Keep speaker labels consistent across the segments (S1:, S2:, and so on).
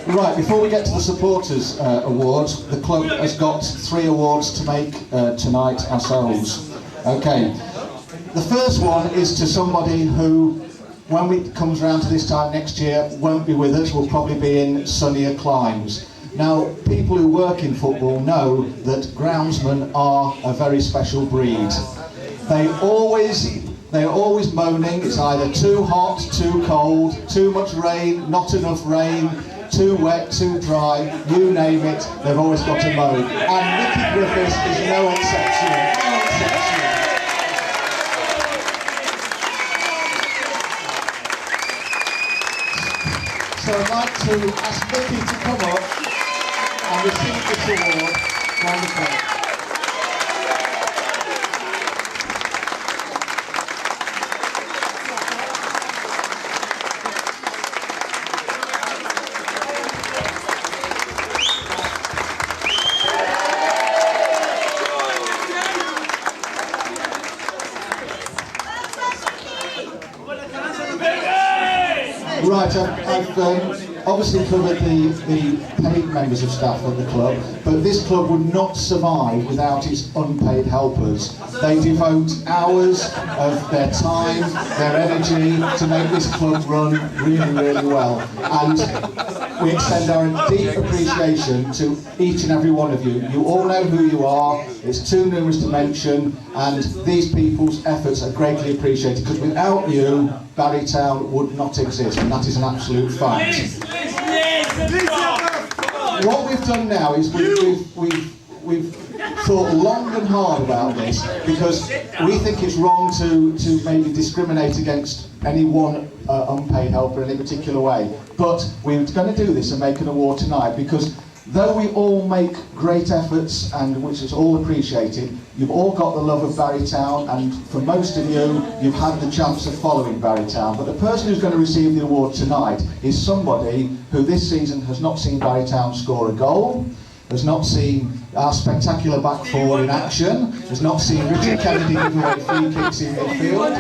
S1: Right, before we get to the supporters awards, the club has got 3 awards to make tonight ourselves. Okay, the first one is to somebody who, when it comes around to this time next year, won't be with us, will probably be in sunnier climes. Now, people who work in football know that groundsmen are a very special breed. They're always moaning. It's either too hot, too cold, too much rain, not enough rain, too wet, too dry, you name it, they've always got to moan. And Mickey Griffiths is no exception. No exception. So I'd like to ask Mickey to come up and receive this award from the club. Right, I've obviously covered the paid members of staff at the club, but this club would not survive without its unpaid helpers. They devote hours of their time, their energy to make this club run really, really well. And we extend our deep appreciation to each and every one of you. You all know who you are, it's too numerous to mention, and these people's efforts are greatly appreciated, because without you, Barrytown would not exist, and that is an absolute fact. What we've done now is we've thought long and hard about this, because we think it's wrong to maybe discriminate against any one unpaid helper in a particular way. But we're going to do this and make an award tonight, because though we all make great efforts, and which is all appreciated, you've all got the love of Barrytown, and for most of you, you've had the chance of following Barrytown. But the person who's going to receive the award tonight is somebody who this season has not seen Barrytown score a goal, has not seen our spectacular back four in action, has not seen Richard Kennedy give away free kicks in midfield.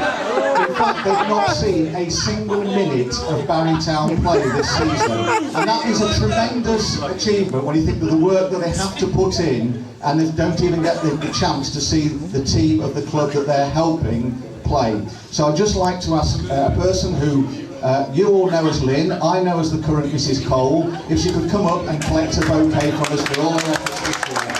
S1: In fact, they've not seen a single minute of Barrytown play this season. And that is a tremendous achievement when you think of the work that they have to put in, and they don't even get the chance to see the team of the club that they're helping play. So I'd just like to ask a person who you all know as Lynn, I know as the current Mrs. Cole, if she could come up and collect a bouquet from us for all her efforts this year.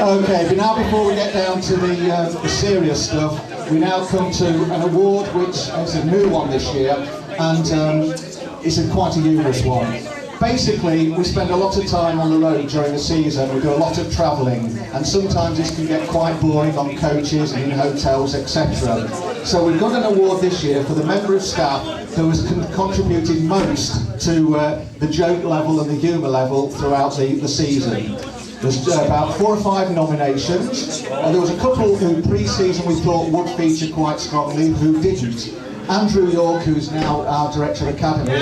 S1: Okay, but now before we get down to the serious stuff, we now come to an award which is a new one this year, and it's quite a humorous one. Basically, we spend a lot of time on the road during the season, we do a lot of travelling, and sometimes this can get quite boring on coaches and in hotels, etc. So we've got an award this year for the member of staff who has contributed most to the joke level and the humour level throughout the season. There's about 4 or 5 nominations. There was a couple who pre-season we thought would feature quite strongly who didn't. Andrew York, who's now our Director of Academy,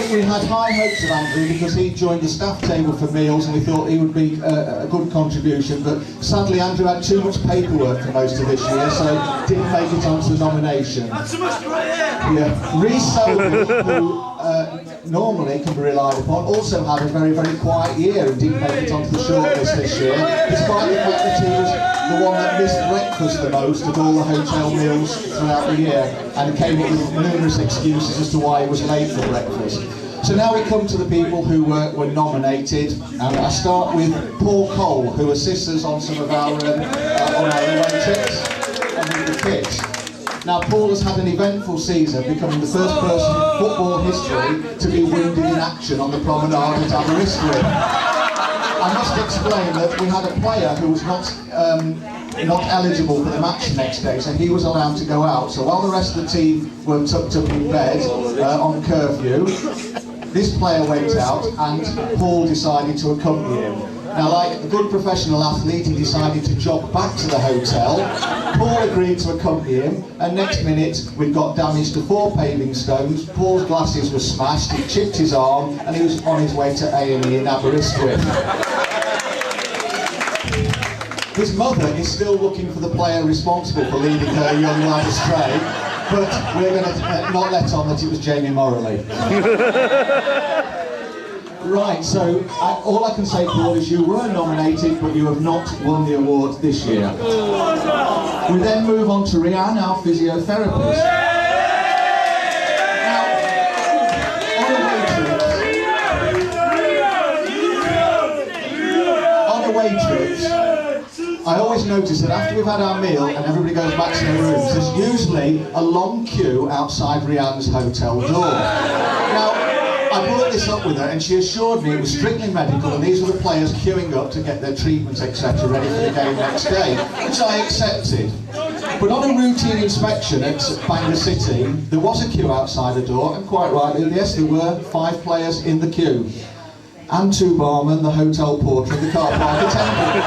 S1: we had high hopes of Andrew because he joined the staff table for meals, and we thought he would be a good contribution, but sadly Andrew had too much paperwork for most of this year, so didn't make it onto the nomination. Yeah. Reece Selby, who normally can be relied upon, also had a very, very quiet year and didn't make it onto the shortlist this year, despite the fact that he was the one that missed breakfast the most of all the hotel meals throughout the year, and came up with numerous excuses as to why he was late for breakfast. So now we come to the people who were nominated, and I start with Paul Cole, who assists us on some of our on our away trips and with the pitch. Now Paul has had an eventful season, becoming the first person in football history to be wounded in action on the promenade at Aberystwyth. I must explain that we had a player who was not not eligible for the match the next day, so he was allowed to go out. So while the rest of the team were tucked up in bed on curfew, this player went out and Paul decided to accompany him. Now, like a good professional athlete, he decided to jog back to the hotel. Paul agreed to accompany him, and next minute we've got damage to 4 paving stones. Paul's glasses were smashed, he chipped his arm, and he was on his way to A&E in Aberystwyth. His mother is still looking for the player responsible for leading her young lad astray, but we're going to not let on that it was Jamie Morley. Right, so all I can say, Paul, is you were nominated, but you have not won the award this year. We then move on to Rhian, our physiotherapist. Now, on away trips, I always notice that after we've had our meal and everybody goes back to their rooms, there's usually a long queue outside Rhian's hotel door. Now, I brought this up with her and she assured me it was strictly medical and these were the players queuing up to get their treatments, etc., ready for the game next day, which I accepted. But on a routine inspection at Bangor City, there was a queue outside the door, and quite rightly, yes, there were 5 players in the queue. And 2 barmen, the hotel porter and the car park attendant.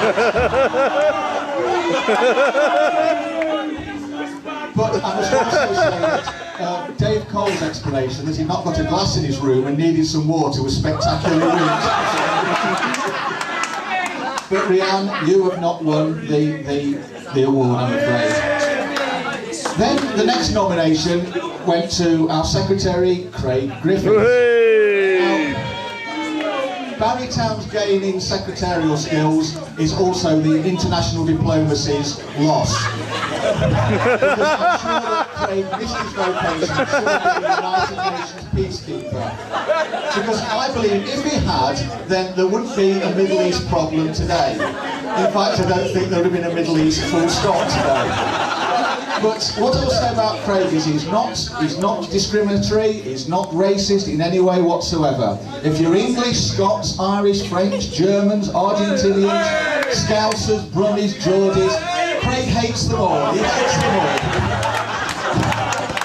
S1: But I must also say that Dave Cole's explanation that he'd not got a glass in his room and needed some water was spectacularly weak. But Rhian, you have not won the award, I'm afraid. Then the next nomination went to our secretary, Craig Griffiths. Barrytown's gain in secretarial skills is also the international diplomacy's loss. Because I'm sure that Craig missed his vocation should have been the United Nations peacekeeper. Because I believe if he had, then there wouldn't be a Middle East problem today. In fact, I don't think there would have been a Middle East full stop today. But what I will say about Craig is he's not discriminatory, he's not racist in any way whatsoever. If you're English, Scots, Irish, French, Germans, Argentinians, Scousers, Brummies, Geordies, Craig hates them all. He hates them all.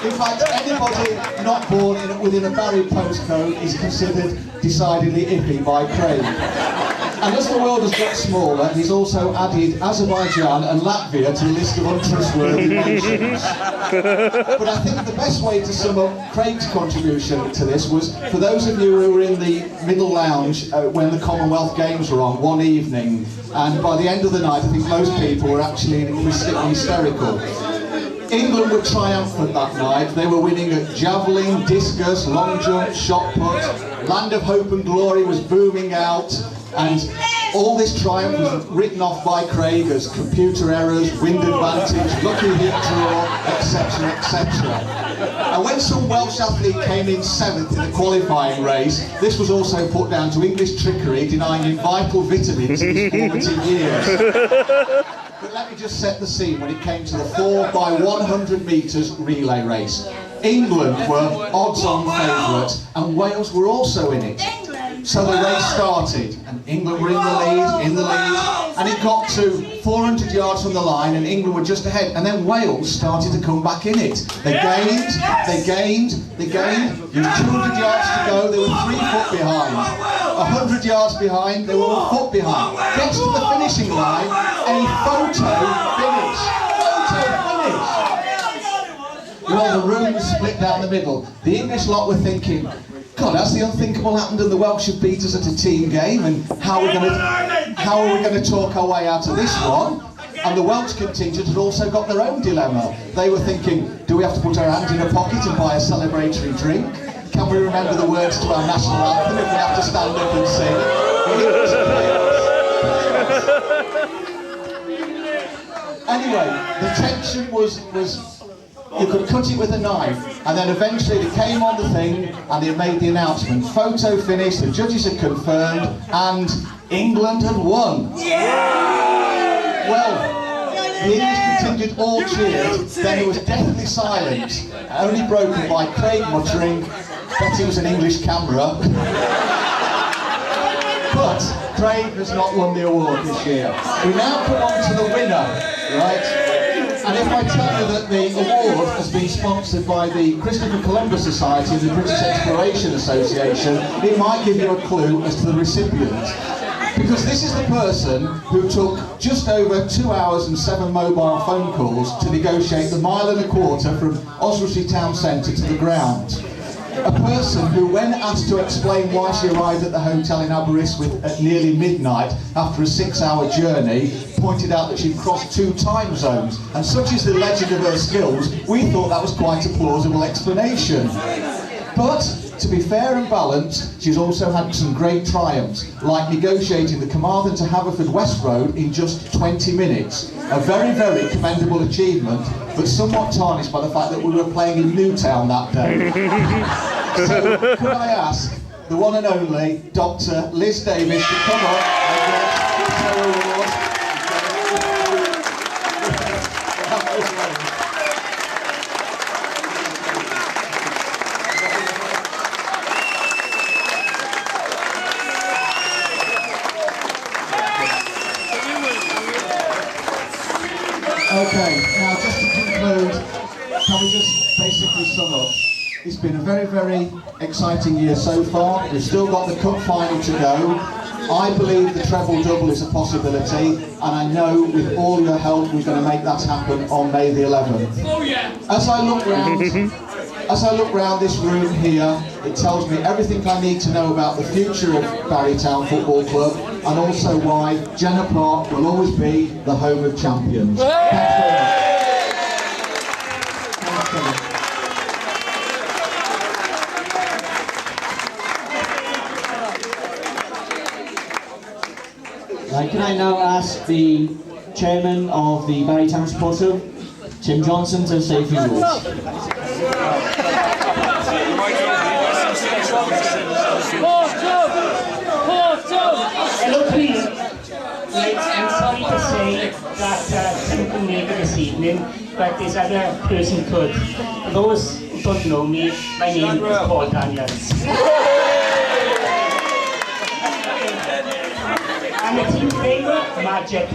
S1: In fact, anybody not born within a Barry postcode is considered decidedly iffy by Craig. And as the world has got smaller, he's also added Azerbaijan and Latvia to the list of untrustworthy nations. But I think the best way to sum up Craig's contribution to this was, for those of you who were in the middle lounge when the Commonwealth Games were on one evening, and by the end of the night I think most people were actually hysterical. England were triumphant that night. They were winning at javelin, discus, long jump, shot put. Land of Hope and Glory was booming out. And all this triumph was written off by Craig as computer errors, wind advantage, lucky hit draw, etc., etc. And when some Welsh athlete came in 7th in the qualifying race, this was also put down to English trickery, denying him vital vitamins in his formative years. But let me just set the scene when it came to the 4x100 metres relay race. England were odds-on favourites, and Wales were also in it. So the race started, and England were in the lead, and it got to 400 yards from the line, and England were just ahead, and then Wales started to come back in it. They gained, there was 200 yards to go, they were 3 foot behind. 100 yards behind, they were a foot behind. Gets to the finishing line, a photo finish. Well, the room was split down the middle. The English lot were thinking, God, has the unthinkable happened and the Welsh have beat us at a team game, and how are we going to talk our way out of this one? And the Welsh contingent had also got their own dilemma. They were thinking, do we have to put our hand in a pocket and buy a celebratory drink? Can we remember the words to our national anthem if we have to stand up and sing? Anyway, the tension was you could cut it with a knife, and then eventually they came on the thing and they made the announcement. Photo finished, the judges had confirmed, and England had won. Well, the English contingent all cheered, then it was deathly silent, only broken by Craig muttering, bet it was an English camera. But Craig has not won the award this year. We now come on to the winner, right? And if I tell you that the award has been sponsored by the Christopher Columbus Society and the British Exploration Association, it might give you a clue as to the recipient. Because this is the person who took just over 2 hours and 7 mobile phone calls to negotiate the 1.25 miles from Oswestry Town Centre to the ground. A person who, when asked to explain why she arrived at the hotel in Aberystwyth at nearly midnight after a 6-hour journey, pointed out that she'd crossed 2 time zones. And such is the legend of her skills, we thought that was quite a plausible explanation. But, to be fair and balanced, she's also had some great triumphs, like negotiating the Carmarthen to Haverford West Road in just 20 minutes. A very, very commendable achievement, but somewhat tarnished by the fact that we were playing in Newtown that day. So, could I ask the one and only Dr. Liz Davis to come up and get her award? Okay, now just to conclude, can we just basically sum up? It's been a very, very exciting year so far. We've still got the cup final to go. I believe the treble double is a possibility, and I know with all your help we're going to make that happen on May the 11th. Oh yeah! As I look round this room here, it tells me everything I need to know about the future of Barry Town Football Club, and also why Jenner Park will always be the home of champions. Thanks very much. Thanks very much.
S2: Can I now ask the chairman of the Barry Town Support Club, Tim Johnson, to say a few words.
S3: Hello, please. I'm sorry to say that Tim couldn't make it this evening, but this other person could. For those who don't know me, my name is Paul Daniels. I'm a team player, magic.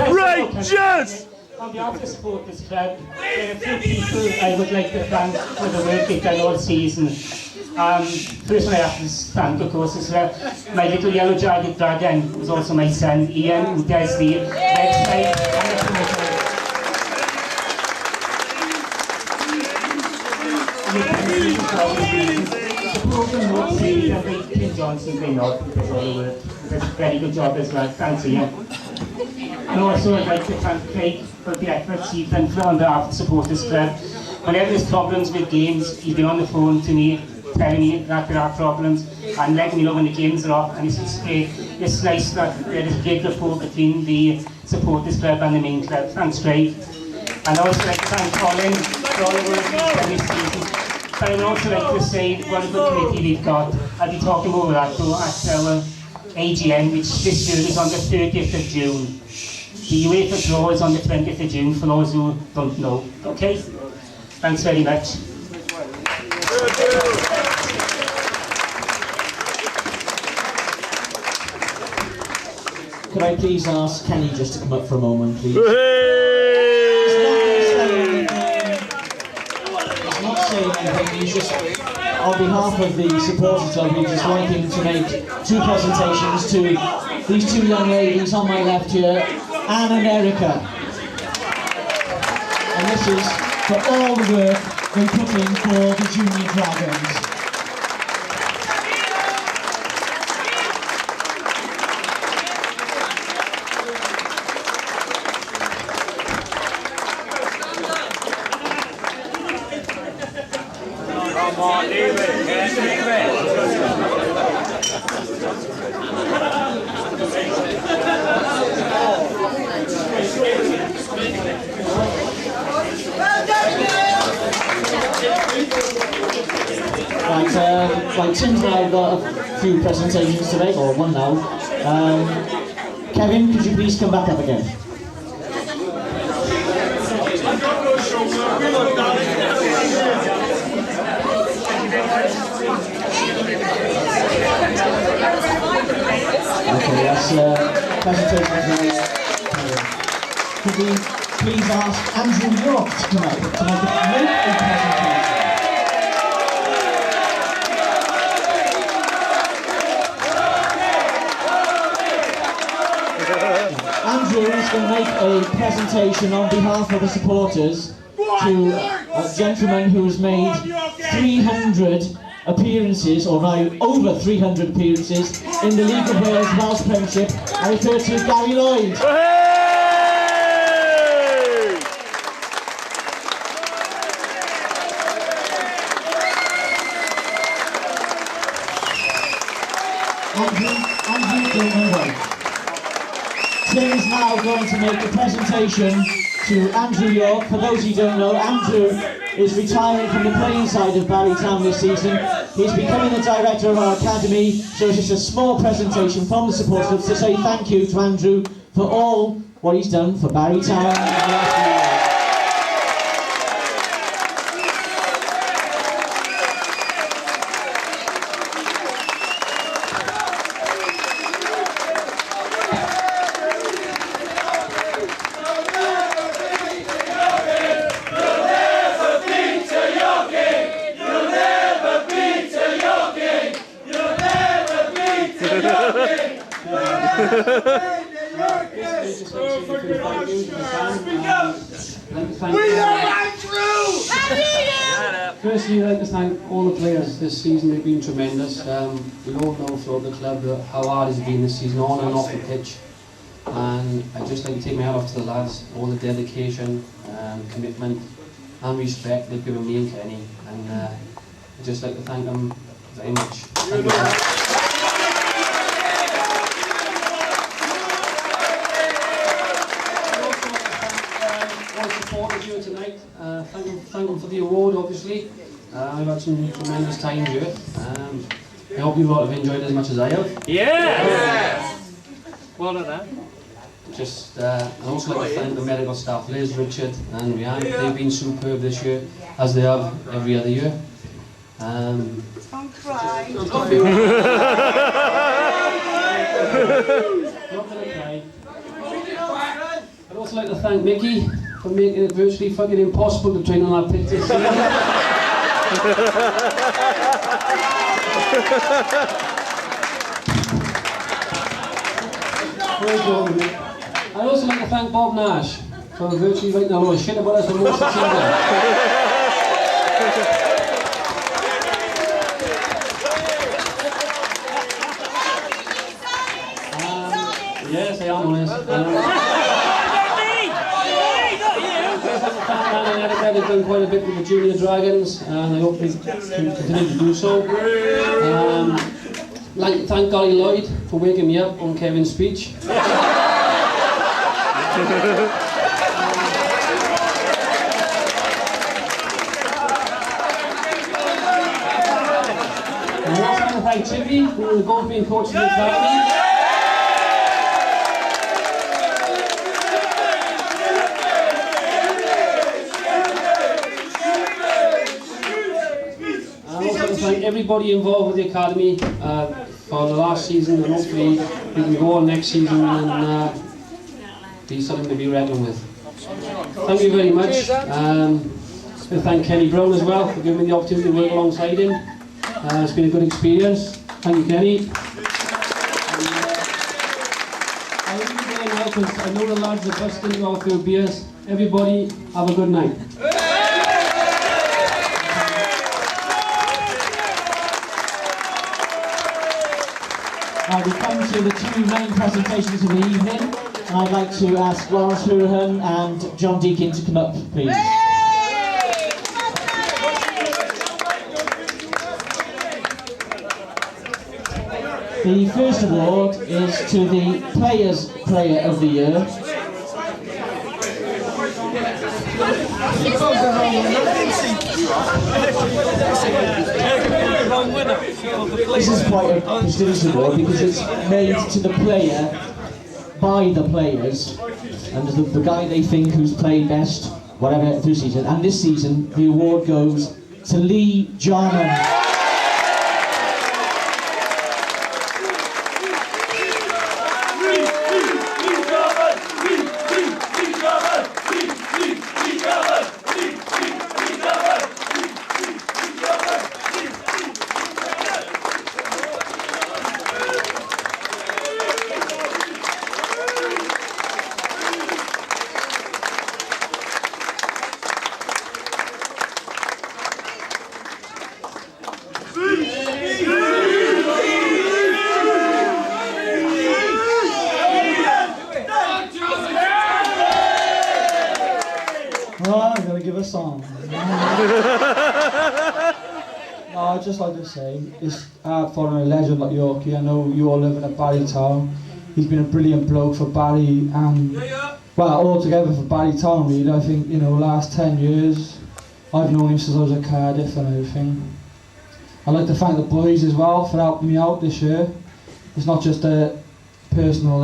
S4: Righteous!
S3: On behalf of the Supporters Club, there are a few people I would like to thank for the work they've done all season. First one I have to thank, of course, is my little yellow jacket dragon, who's also my son, Ian, who does the website and the promotion. The program would say that Tim Johnson may not, because all the work. Does a very good job as well. Thanks, Ian. And also I'd like to thank Craig for the efforts he's done on behalf of the Supporters Club. Whenever there's problems with games, he's been on the phone to me, telling me that there are problems, and letting me know when the games are off, and it's great. It's nice that there is a great rapport between the Supporters Club and the main club. Thanks, Craig. And I'd also like to thank Colin for all the work he's done this season. But I'd also like to say what a good committee we've got. I'll be talking over that at our AGM, which this year is on the 30th of June. The UEFA draw is on the 20th of June, for those who don't know. Okay? Thanks very much.
S2: Could I please ask Kenny just to come up for a moment, please? He's not saying anything, he's just, on behalf of the supporters club, we'd just like him to make 2 presentations to these 2 young ladies on my left here, Anne and Erica. And this is for all the work they put in for the Junior Dragons.
S4: Come on, leave it. Leave it.
S2: Right, Tim's now got a few presentations to make, or one now. Kevin, could you please come back up again? Okay, that's presentation. Could we please ask Andrew York to come up to make a presentation? Andrew is going to make a presentation on behalf of the supporters to a gentleman who has made 300 appearances, or now over 300 appearances, in the League of Wales Welsh Premiership. I refer to Gary Lloyd. Andrew Gilman. Tim is now going to make a presentation to Andrew York. For those who don't know, Andrew is retiring from the playing side of Barrytown this season. He's becoming the director of our academy, so it's just a small presentation from the support club to say thank you to Andrew for all what he's done for Barrytown.
S5: Firstly, I'd like to thank all the players this season. They've been tremendous. We all know throughout the club how hard it's been this season, on and off the pitch. And I'd just like to take my hat off to the lads, all the dedication, commitment and respect they've given me and Kenny. And I'd just like to thank them very much. Thank you. Supporters here tonight. Thank them for the award, obviously. I've had some tremendous times here. I hope you all have enjoyed it as much as I have.
S4: Yeah! Well done, eh?
S5: I'd also like to thank the medical staff, Liz, Richard and Rhiannon. They've been superb this year, as they have every other year.
S6: Don't cry.
S5: Not gonna cry. I'd also like to thank Mickey for making it virtually fucking impossible to train on that pitch this season. Very good, mate. I'd also like to thank Bob Nash for virtually writing a lot of shit about us for most of the season. Yes, I am honest. They've done quite a bit with the Junior Dragons, and I hope they continue to do so. I'd like to thank Gary Lloyd for waking me up on Kevin's speech. I also want to thank Chippy, who was the goalkeeping coach for the academy. Thank everybody involved with the academy for the last season, and hopefully we can go on next season and be something to be reckoned with. Thank you very much. I thank Kenny Brown as well for giving me the opportunity to work alongside him. It's been a good experience. Thank you, Kenny. I'll leave you there now because I know the lads are busting to go through beers. Everybody, have a good night.
S2: We come to the two main presentations of the evening, and I'd like to ask Lawrence Hurahan and John Deakin to come up, please. The first award is to the Players' Player of the Year. This is quite a prestigious award because it's made to the player by the players, and the guy they think who's played best, whatever, through season. And this season, the award goes to Lee Jarman.
S7: Oh, I'm going to give a song. No, I'd just like to say, it's hard for a legend like Yorkie. I know you all live in a Barry town. He's been a brilliant bloke for Barry and, well, altogether for Barry town really. I think, you know, last 10 years, I've known him since I was at Cardiff and everything. I'd like to thank the boys as well for helping me out this year. It's not just a personal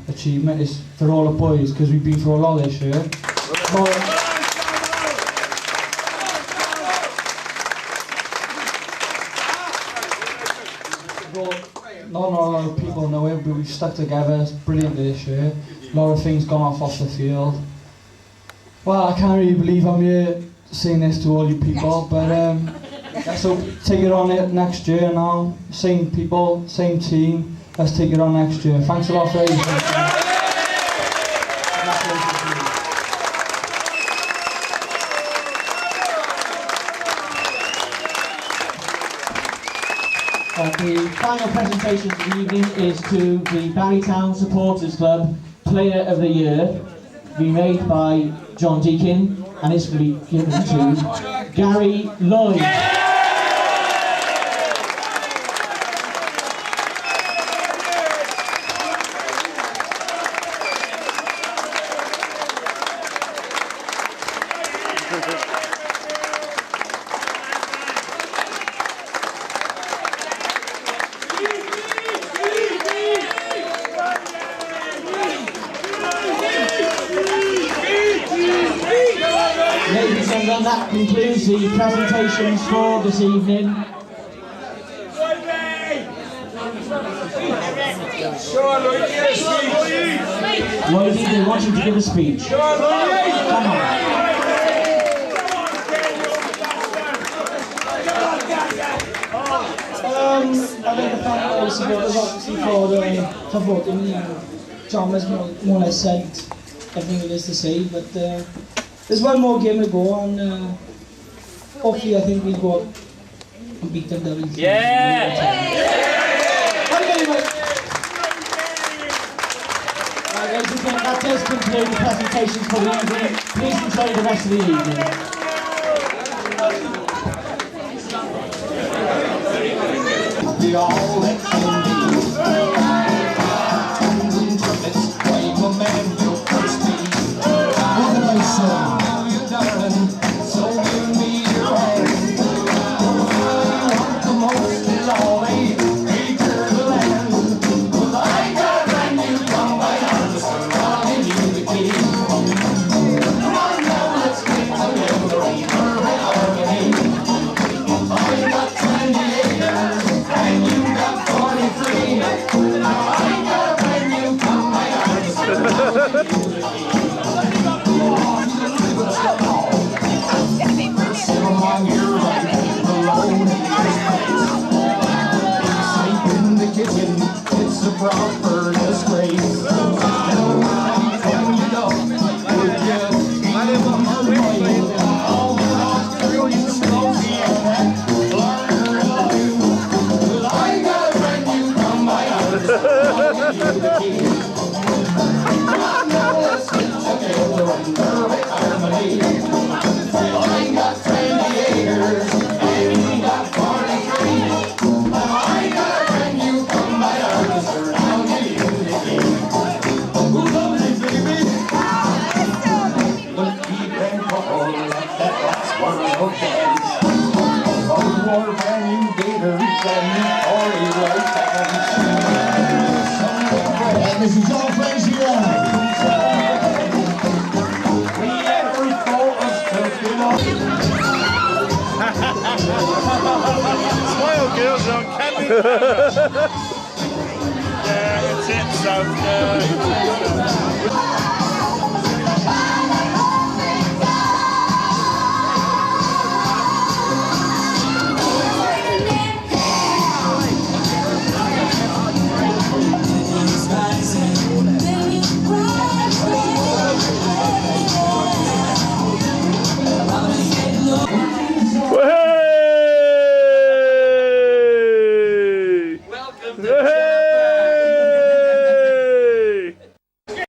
S7: achievement, it's for all the boys, because we've been through a lot this year. Not a lot of people know it, but we've stuck together. It's brilliant this year. A lot of things gone off the field. Well, I can't really believe I'm here saying this to all you people, but so take it on it next year now. Same people, same team. Let's take it on next year. Thanks a lot for everything.
S2: The final presentation of the evening is to the Barrytown Supporters Club Player of the Year, to be made by John Deakin, and it's going to be given to Gary Lloyd. Ladies and gentlemen, that concludes the presentations for this evening. Lloydie, they want you to give a speech. Come on.
S7: I think the fan all the supporters obviously for voting me. John has more or less said everything there is to say, but there's one more game to go and hopefully I think we'll go and beat them down.
S4: Yeah!
S7: Thank you very much.
S2: Ladies and gentlemen, that does conclude the presentations for the evening. Please enjoy the rest of the evening.
S1: We all let them be. And trumpets, wave a man, you'll first be. What can I say? You darling, so give me your hand. I want the most is all they creature the land. Well, I got a brand new come by arms, I'll give you the key. Come on now, let's get together and perfect harmony. I got 20 acres. And you got 43. Now I got a brand new come by arms. Sit along your right, alone. Sleep in the kitchen, it's a proper disgrace. Nobody can get up with just eating all the dogs through you slowly and learn to do. I got a brand new come by arms. I'll give you the key. Now let's get together and perfect harmony. I got 20 acres and you got 43. Now I got a brand new come by arms. I'll give
S8: Yeah, it's it, so.